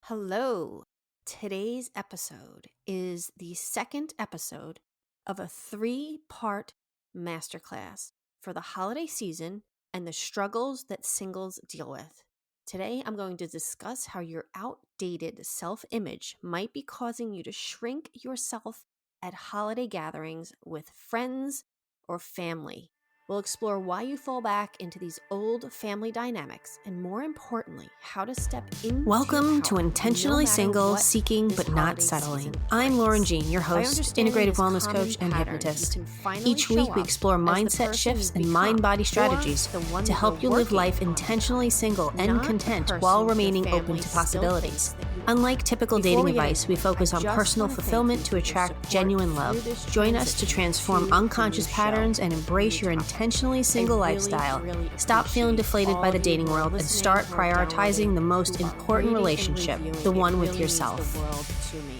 Hello. Today's episode is the second episode of a 3-part masterclass for the holiday season and the struggles that singles deal with. Today, I'm going to discuss how your outdated self-image might be causing you to shrink yourself at holiday gatherings with friends or family. We'll explore why you fall back into these old family dynamics and, more importantly, how to step into Welcome to power Intentionally no matter Single, what Seeking this But Not holiday Settling. season I'm Lauren brings. Jean, your By host, understanding integrative this wellness common coach, and pattern, hypnotist. you can finally Each show week, we up explore as the mindset person shifts you've and become, mind-body or strategies the one to that help you're you live working life on intentionally becoming, single not and the content person while your remaining family open to still possibilities. thinks that you are. Unlike typical Before dating we get advice, into we it, focus I on just personal wanna thank you fulfillment to for your attract support genuine through love. this Join us to transition transform to the unconscious new patterns show, and embrace new your topic. intentionally single I lifestyle. really Stop feeling appreciate deflated all by the of you dating who are world and listening, start who are prioritizing downloading, the most who are important rating and relationship, reviewing. the one It with really means yourself. the world to me.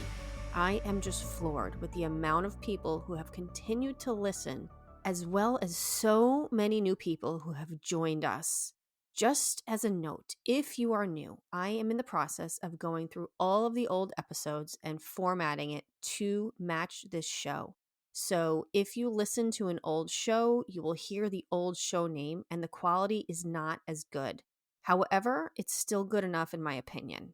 I am just floored with the amount of people who have continued to listen, as well as so many new people who have joined us. Just as a note, if you are new, I am in the process of going through all of the old episodes and formatting it to match this show. So if you listen to an old show, you will hear the old show name and the quality is not as good. However, it's still good enough in my opinion.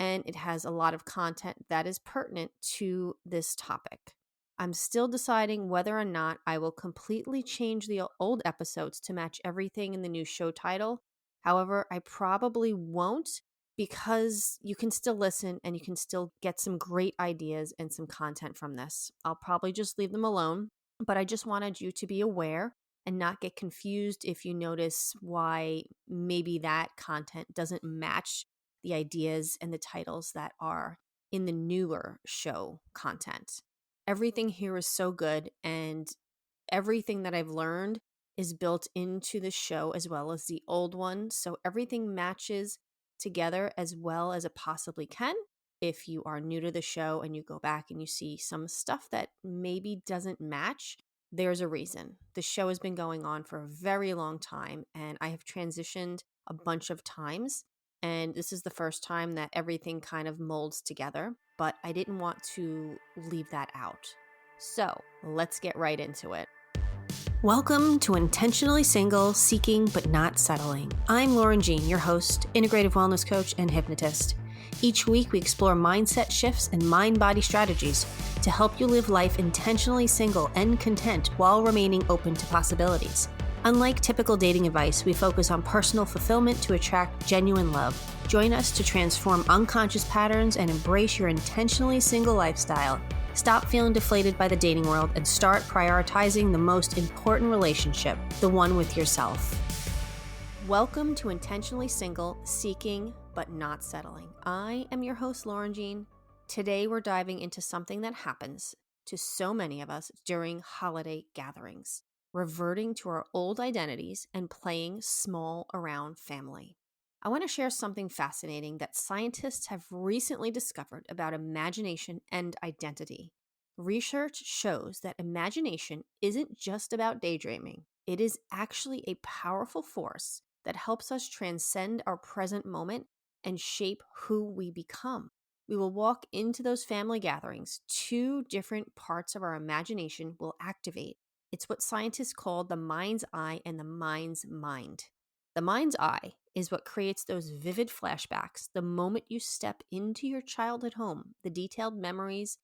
And it has a lot of content that is pertinent to this topic. I'm still deciding whether or not I will completely change the old episodes to match everything in the new show title. However, I probably won't, because you can still listen and you can still get some great ideas and some content from this. I'll probably just leave them alone, but I just wanted you to be aware and not get confused if you notice why maybe that content doesn't match the ideas and the titles that are in the newer show content. Everything here is so good, and everything that I've learned is built into the show as well as the old one. So everything matches together as well as it possibly can. If you are new to the show and you go back and you see some stuff that maybe doesn't match, there's a reason. The show has been going on for a very long time, and I have transitioned a bunch of times. And this is the first time that everything kind of molds together, but I didn't want to leave that out. So let's get right into it. Welcome to Intentionally Single, Seeking But Not Settling. I'm Lauren Jean, your host, integrative wellness coach, and hypnotist. Each week, we explore mindset shifts and mind-body strategies to help you live life intentionally single and content while remaining open to possibilities. Unlike typical dating advice, we focus on personal fulfillment to attract genuine love. Join us to transform unconscious patterns and embrace your intentionally single lifestyle. Stop feeling deflated by the dating world and start prioritizing the most important relationship, the one with yourself. Welcome to Intentionally Single, Seeking But Not Settling. I am your host, Lauren Jean. Today we're diving into something that happens to so many of us during holiday gatherings, reverting to our old identities and playing small around family. I want to share something fascinating that scientists have recently discovered about imagination and identity. Research shows that imagination isn't just about daydreaming. It is actually a powerful force that helps us transcend our present moment and shape who we become. We will walk into those family gatherings. 2 different parts of our imagination will activate. It's what scientists call the mind's eye and the mind's mind. The mind's eye is what creates those vivid flashbacks the moment you step into your childhood home, the detailed memories,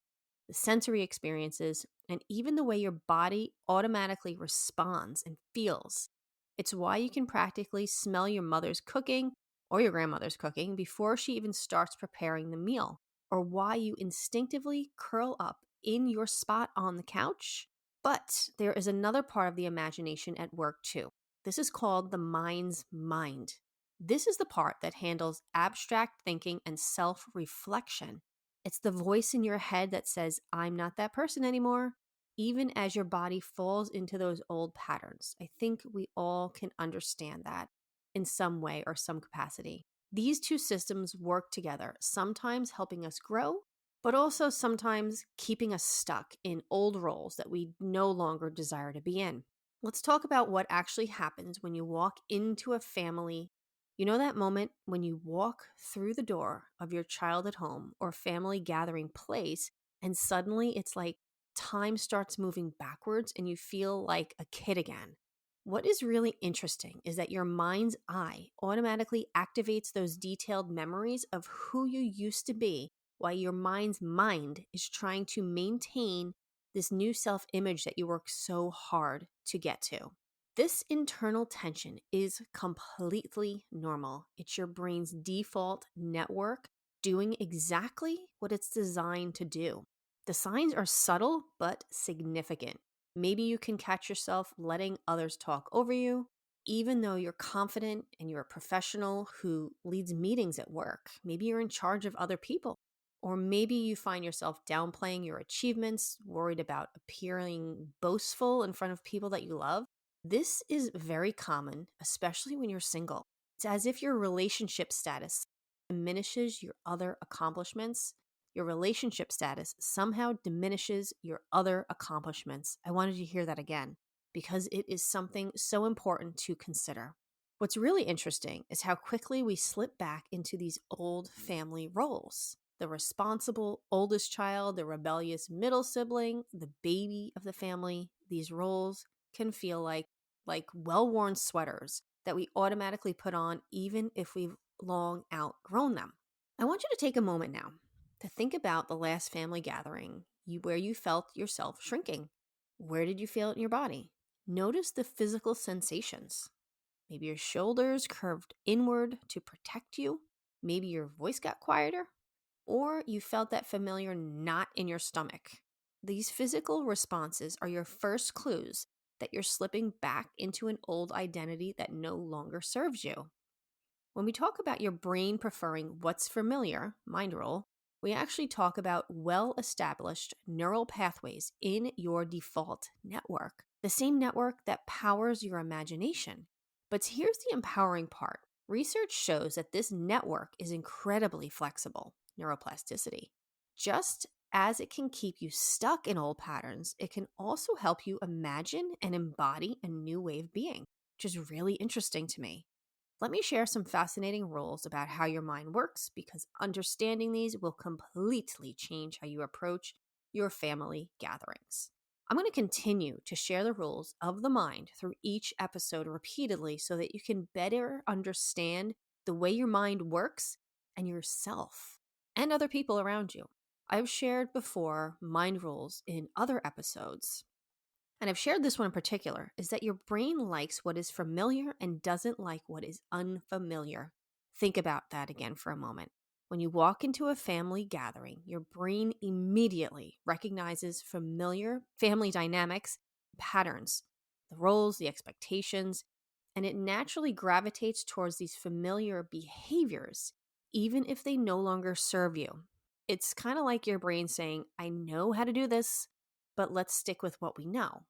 the sensory experiences, and even the way your body automatically responds and feels. It's why you can practically smell your mother's cooking or your grandmother's cooking before she even starts preparing the meal, or why you instinctively curl up in your spot on the couch. But there is another part of the imagination at work too. This is called the mind's mind. This is the part that handles abstract thinking and self-reflection. It's the voice in your head that says, I'm not that person anymore, even as your body falls into those old patterns. I think we all can understand that in some way or some capacity. These 2 systems work together, sometimes helping us grow, but also sometimes keeping us stuck in old roles that we no longer desire to be in. Let's talk about what actually happens when you walk into a family You know that moment when you walk through the door of your childhood home or family gathering place, and suddenly it's like time starts moving backwards and you feel like a kid again? What is really interesting is that your mind's eye automatically activates those detailed memories of who you used to be, while your mind's mind is trying to maintain this new self image that you work so hard to get to. This internal tension is completely normal. It's your brain's default network doing exactly what it's designed to do. The signs are subtle but significant. Maybe you can catch yourself letting others talk over you, even though you're confident and you're a professional who leads meetings at work. Maybe you're in charge of other people. Or maybe you find yourself downplaying your achievements, worried about appearing boastful in front of people that you love. This is very common, especially when you're single. It's as if your relationship status diminishes your other accomplishments. Your relationship status somehow diminishes your other accomplishments. I wanted you to hear that again because it is something so important to consider. What's really interesting is how quickly we slip back into these old family roles. The responsible oldest child, the rebellious middle sibling, the baby of the family. These roles can feel like well-worn sweaters that we automatically put on even if we've long outgrown them. I want you to take a moment now to think about the last family gathering where you felt yourself shrinking. Where did you feel it in your body? Notice the physical sensations. Maybe your shoulders curved inward to protect you. Maybe your voice got quieter. Or you felt that familiar knot in your stomach. These physical responses are your first clues that you're slipping back into an old identity that no longer serves you. When we talk about your brain preferring what's familiar, mind role, we actually talk about well-established neural pathways in your default network, the same network that powers your imagination. But here's the empowering part. Research shows that this network is incredibly flexible, neuroplasticity. Just as it can keep you stuck in old patterns, it can also help you imagine and embody a new way of being, which is really interesting to me. Let me share some fascinating rules about how your mind works, because understanding these will completely change how you approach your family gatherings. I'm going to continue to share the rules of the mind through each episode repeatedly so that you can better understand the way your mind works and yourself and other people around you. I've shared before mind rules in other episodes, and I've shared this one in particular, is that your brain likes what is familiar and doesn't like what is unfamiliar. Think about that again for a moment. When you walk into a family gathering, your brain immediately recognizes familiar family dynamics, patterns, the roles, the expectations, and it naturally gravitates towards these familiar behaviors, even if they no longer serve you. It's kind of like your brain saying, I know how to do this, but let's stick with what we know.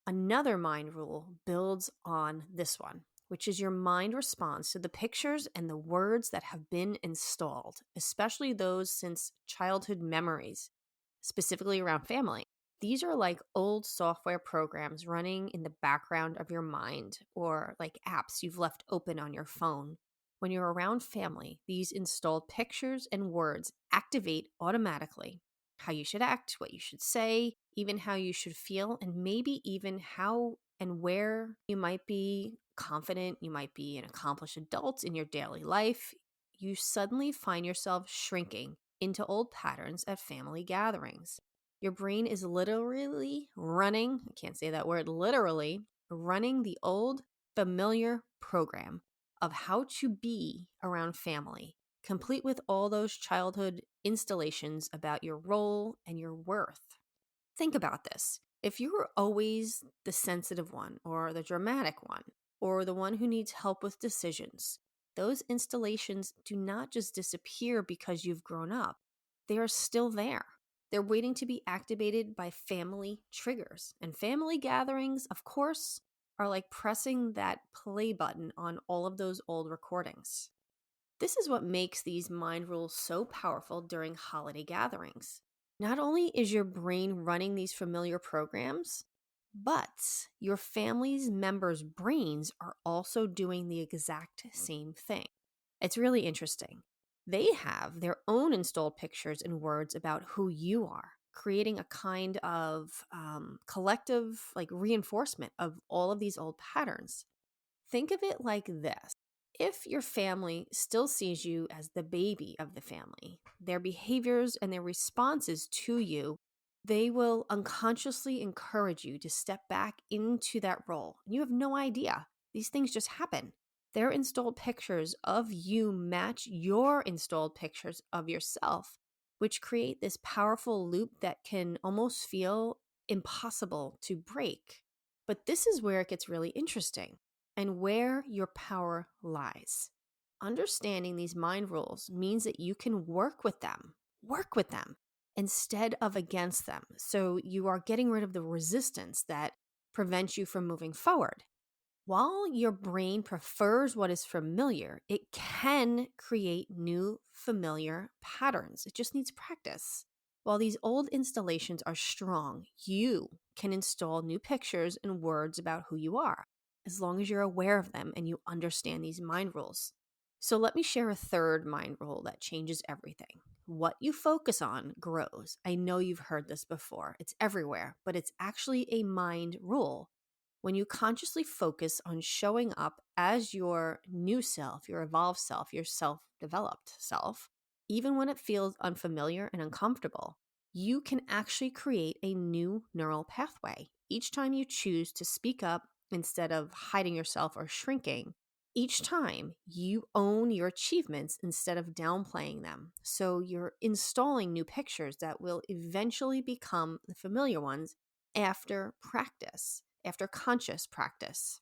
Another mind rule builds on this one, which is your mind responds to the pictures and the words that have been installed, especially those since childhood memories, specifically around family. These are like old software programs running in the background of your mind, or like apps you've left open on your phone. When you're around family, these installed pictures and words activate automatically. How you should act, what you should say, even how you should feel, and maybe even how and where you might be confident, you might be an accomplished adult in your daily life. You suddenly find yourself shrinking into old patterns at family gatherings. Your brain is literally running, I can't say that word, literally running the old familiar program of how to be around family, complete with all those childhood installations about your role and your worth. Think about this. If you were always the sensitive one, or the dramatic one, or the one who needs help with decisions, those installations do not just disappear because you've grown up. They are still there. They're waiting to be activated by family triggers. And family gatherings, of course, are like pressing that play button on all of those old recordings. This is what makes these mind rules so powerful during holiday gatherings. Not only is your brain running these familiar programs, But your family's members' brains are also doing the exact same thing. It's really interesting. They have their own installed pictures and words about who you are, creating a kind of collective reinforcement of all of these old patterns. Think of it like this. If your family still sees you as the baby of the family, their behaviors and their responses to you, they will unconsciously encourage you to step back into that role. You have no idea. These things just happen. Their installed pictures of you match your installed pictures of yourself, which create this powerful loop that can almost feel impossible to break. But this is where it gets really interesting and where your power lies. Understanding these mind rules means that you can work with them instead of against them. So you are getting rid of the resistance that prevents you from moving forward. While your brain prefers what is familiar, it can create new familiar patterns. It just needs practice. While these old installations are strong, you can install new pictures and words about who you are, as long as you're aware of them and you understand these mind rules. So let me share a third mind rule that changes everything. What you focus on grows. I know you've heard this before. It's everywhere, but it's actually a mind rule. When you consciously focus on showing up as your new self, your evolved self, your self-developed self, even when it feels unfamiliar and uncomfortable, you can actually create a new neural pathway. Each time you choose to speak up instead of hiding yourself or shrinking, each time you own your achievements instead of downplaying them. So you're installing new pictures that will eventually become the familiar ones after practice, after conscious practice.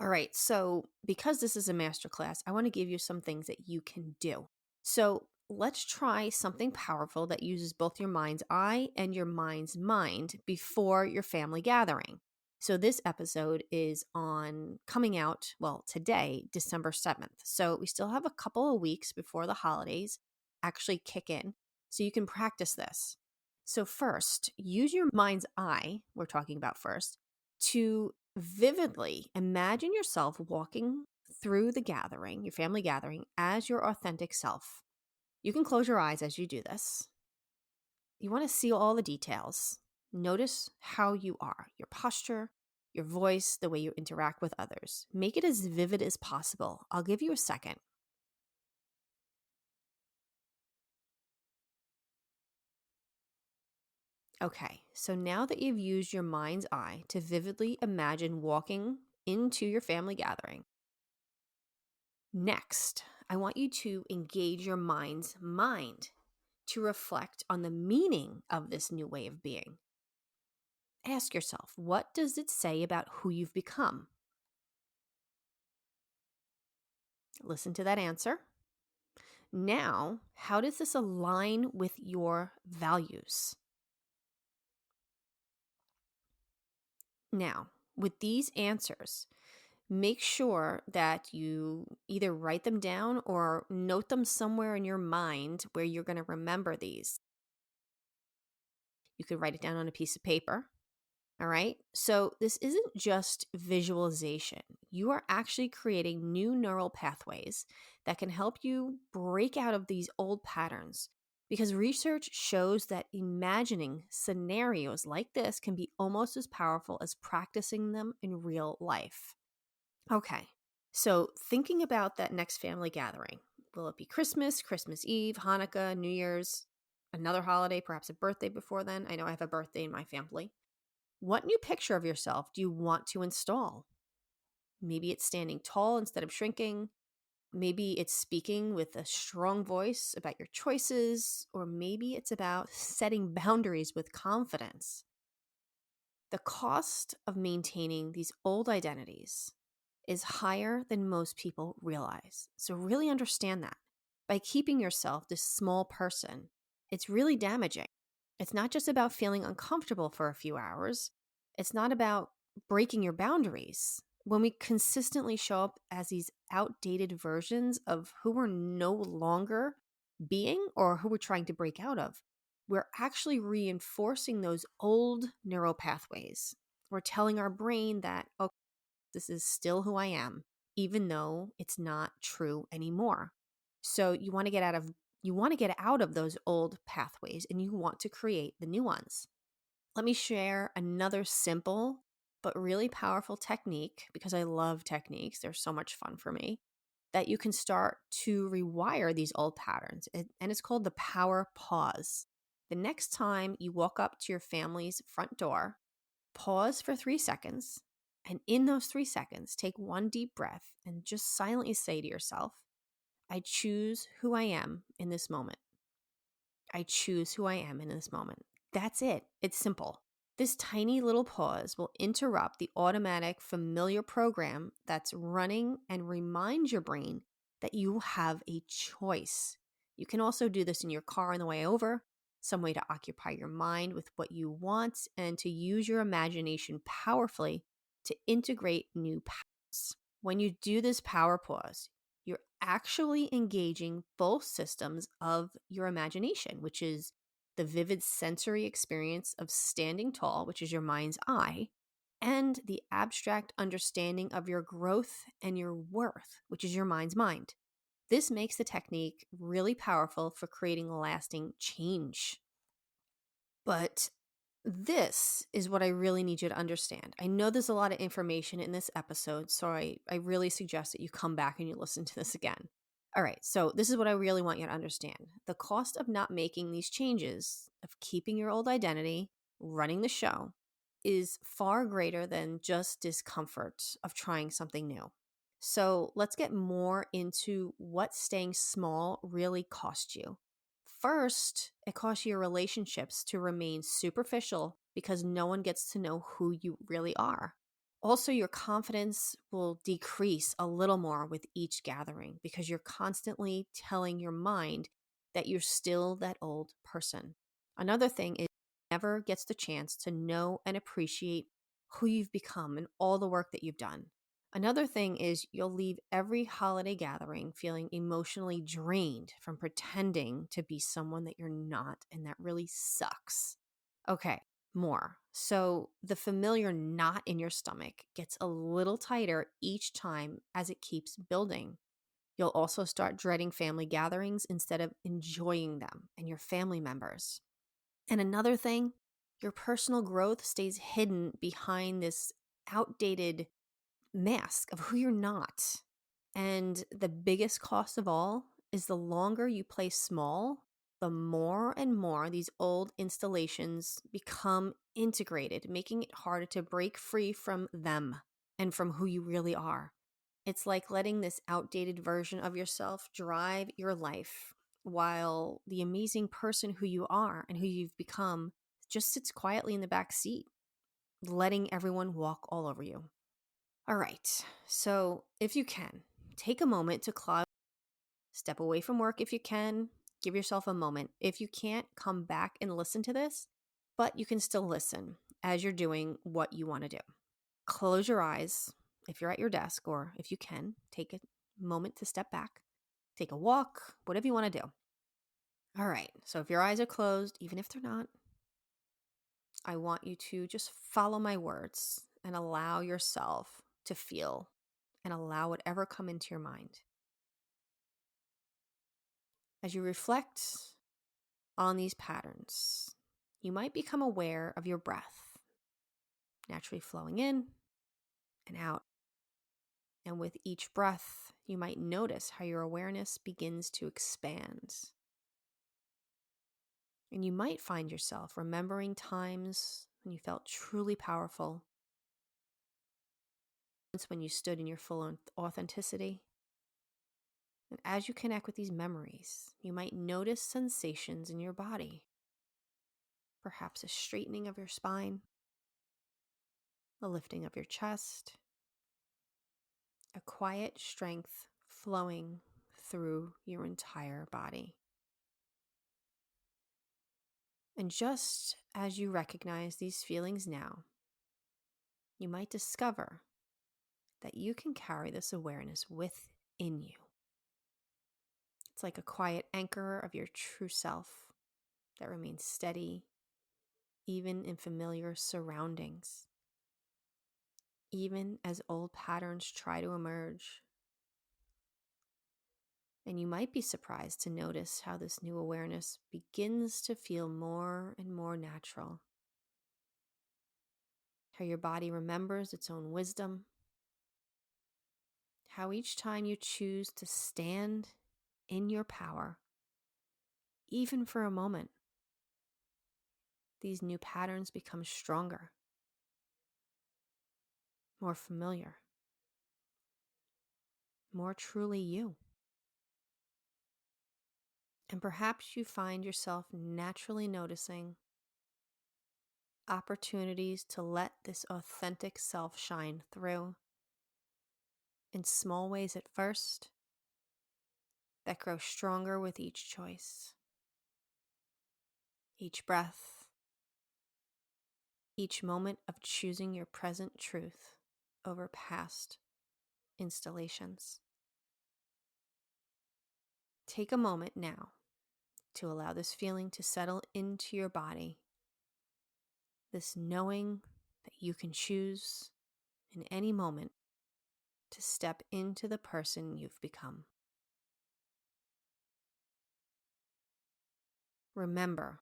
All right, so because this is a masterclass, I want to give you some things that you can do. So let's try something powerful that uses both your mind's eye and your mind's mind before your family gathering. So this episode is coming out, today, December 7th. So we still have a couple of weeks before the holidays actually kick in. So you can practice this. So first, use your mind's eye, we're talking about first, to vividly imagine yourself walking through the gathering, your family gathering, as your authentic self. You can close your eyes as you do this. You want to see all the details. Notice how you are, your posture, your voice, the way you interact with others. Make it as vivid as possible. I'll give you a second. Okay, so now that you've used your mind's eye to vividly imagine walking into your family gathering, next, I want you to engage your mind's mind to reflect on the meaning of this new way of being. Ask yourself, what does it say about who you've become? Listen to that answer. Now, how does this align with your values? Now, with these answers, make sure that you either write them down or note them somewhere in your mind where you're going to remember these. You could write it down on a piece of paper. All right. So this isn't just visualization. You are actually creating new neural pathways that can help you break out of these old patterns, because research shows that imagining scenarios like this can be almost as powerful as practicing them in real life. Okay. So thinking about that next family gathering, will it be Christmas, Christmas Eve, Hanukkah, New Year's, another holiday, perhaps a birthday before then? I know I have a birthday in my family. What new picture of yourself do you want to install? Maybe it's standing tall instead of shrinking. Maybe it's speaking with a strong voice about your choices, or maybe it's about setting boundaries with confidence. The cost of maintaining these old identities is higher than most people realize. So really understand that. By keeping yourself this small person, it's really damaging. It's not just about feeling uncomfortable for a few hours. It's not about breaking your boundaries. When we consistently show up as these outdated versions of who we're no longer being or who we're trying to break out of, we're actually reinforcing those old neural pathways. We're telling our brain that, okay, this is still who I am, even though it's not true anymore. So you want to get out of those old pathways and you want to create the new ones. Let me share another simple but really powerful technique, because I love techniques. They're so much fun for me, that you can start to rewire these old patterns. And it's called the power pause. The next time you walk up to your family's front door, pause for 3 seconds. And in those 3 seconds, take one deep breath and just silently say to yourself, I choose who I am in this moment. I choose who I am in this moment. That's it. It's simple. This tiny little pause will interrupt the automatic familiar program that's running and remind your brain that you have a choice. You can also do this in your car on the way over, some way to occupy your mind with what you want and to use your imagination powerfully to integrate new patterns. When you do this power pause, you're actually engaging both systems of your imagination, which is the vivid sensory experience of standing tall, which is your mind's eye, and the abstract understanding of your growth and your worth, which is your mind's mind. This makes the technique really powerful for creating lasting change. But this is what I really need you to understand. I know there's a lot of information in this episode, so I really suggest that you come back and you listen to this again. All right, so this is what I really want you to understand. The cost of not making these changes, of keeping your old identity, running the show, is far greater than just discomfort of trying something new. So let's get more into what staying small really costs you. First, it costs you your relationships to remain superficial because no one gets to know who you really are. Also, your confidence will decrease a little more with each gathering because you're constantly telling your mind that you're still that old person. Another thing is never gets the chance to know and appreciate who you've become and all the work that you've done. Another thing is you'll leave every holiday gathering feeling emotionally drained from pretending to be someone that you're not, and that really sucks. Okay, more. So the familiar knot in your stomach gets a little tighter each time as it keeps building. You'll also start dreading family gatherings instead of enjoying them and your family members. And another thing, your personal growth stays hidden behind this outdated mask of who you're not. And the biggest cost of all is the longer you play small, the more and more these old installations become integrated, making it harder to break free from them and from who you really are. It's like letting this outdated version of yourself drive your life while the amazing person who you are and who you've become just sits quietly in the back seat, letting everyone walk all over you. All right, so if you can, take a moment to step away from work if you can, give yourself a moment. If you can't, come back and listen to this, but you can still listen as you're doing what you want to do. Close your eyes if you're at your desk, or if you can, take a moment to step back, take a walk, whatever you want to do. All right, so if your eyes are closed, even if they're not, I want you to just follow my words and allow yourself to feel and allow whatever come into your mind. As you reflect on these patterns, you might become aware of your breath naturally flowing in and out. And with each breath, you might notice how your awareness begins to expand. And you might find yourself remembering times when you felt truly powerful, when you stood in your full authenticity. And as you connect with these memories, you might notice sensations in your body, perhaps a straightening of your spine, a lifting of your chest, a quiet strength flowing through your entire body. And just as you recognize these feelings now, you might discover that you can carry this awareness within you. It's like a quiet anchor of your true self that remains steady, even in familiar surroundings. even as old patterns try to emerge. And you might be surprised to notice how this new awareness begins to feel more and more natural. How your body remembers its own wisdom. How each time you choose to stand in your power, even for a moment, these new patterns become stronger, more familiar, more truly you. And perhaps you find yourself naturally noticing opportunities to let this authentic self shine through in small ways at first that grow stronger with each choice, each breath, each moment of choosing your present truth over past installations. Take a moment now to allow this feeling to settle into your body, this knowing that you can choose in any moment to step into the person you've become. Remember,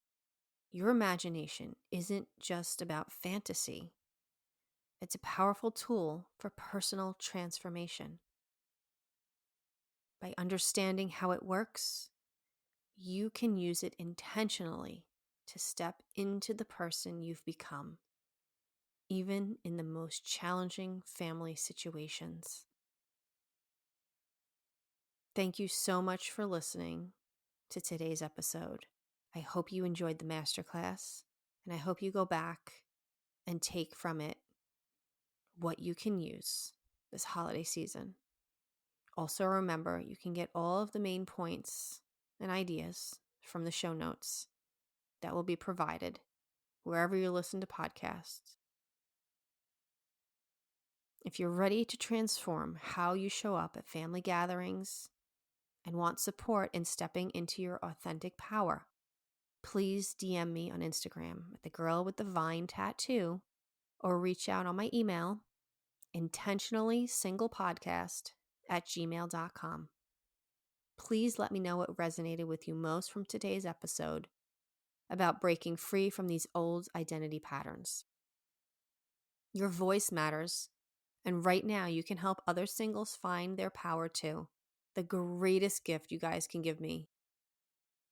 your imagination isn't just about fantasy. It's a powerful tool for personal transformation. By understanding how it works, you can use it intentionally to step into the person you've become, even in the most challenging family situations. Thank you so much for listening to today's episode. I hope you enjoyed the masterclass, and I hope you go back and take from it what you can use this holiday season. Also remember, you can get all of the main points and ideas from the show notes that will be provided wherever you listen to podcasts. If you're ready to transform how you show up at family gatherings and want support in stepping into your authentic power, please DM me on Instagram at the girl with the vine tattoo, or reach out on my email, intentionallysinglepodcast@gmail.com. Please let me know what resonated with you most from today's episode about breaking free from these old identity patterns. Your voice matters, and right now you can help other singles find their power too. The greatest gift you guys can give me,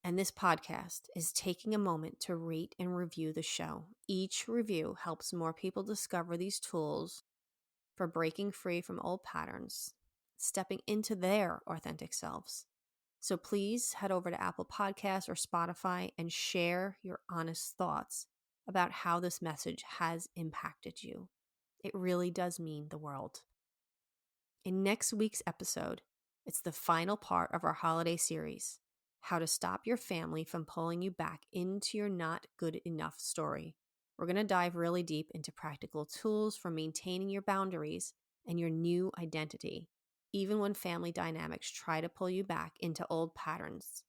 and this podcast, is taking a moment to rate and review the show. Each review helps more people discover these tools for breaking free from old patterns, stepping into their authentic selves. So please head over to Apple Podcasts or Spotify and share your honest thoughts about how this message has impacted you. It really does mean the world. In next week's episode, it's the final part of our holiday series, How to Stop Your Family from Pulling You Back into Your Not Good Enough story. We're going to dive really deep into practical tools for maintaining your boundaries and your new identity, even when family dynamics try to pull you back into old patterns.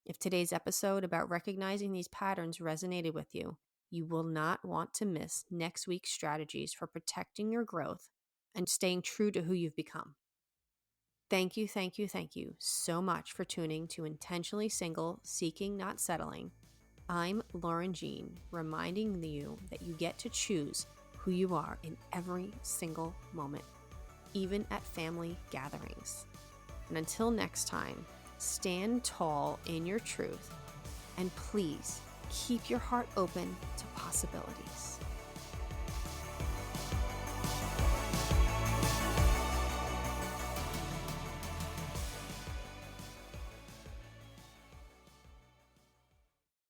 If today's episode about recognizing these patterns resonated with you, you will not want to miss next week's strategies for protecting your growth and staying true to who you've become. Thank you so much for tuning to Intentionally Single, Seeking, Not Settling. I'm Lauren Jean, reminding you that you get to choose who you are in every single moment, even at family gatherings. And until next time, stand tall in your truth, and please keep your heart open to possibilities.